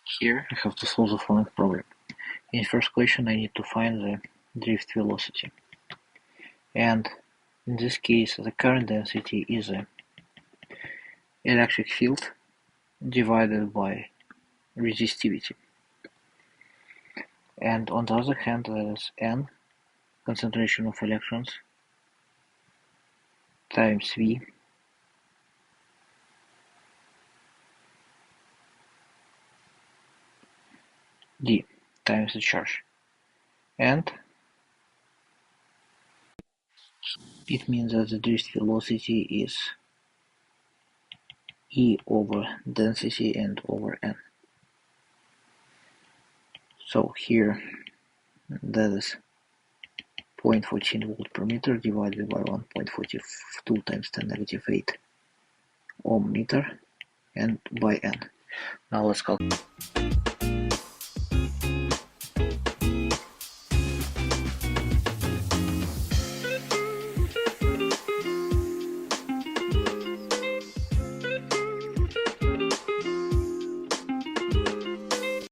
Here I have to solve the following problem. In the first question I need to find the drift velocity. And in this case the current density is the electric field divided by resistivity. And on the other hand there is N, concentration of electrons, times V d times the charge. And it means that the drift velocity is E over density and over N. So here that is 0.14 volt per meter divided by 1.42 times 10 negative 8 ohm meter and by N. Now let's calculate.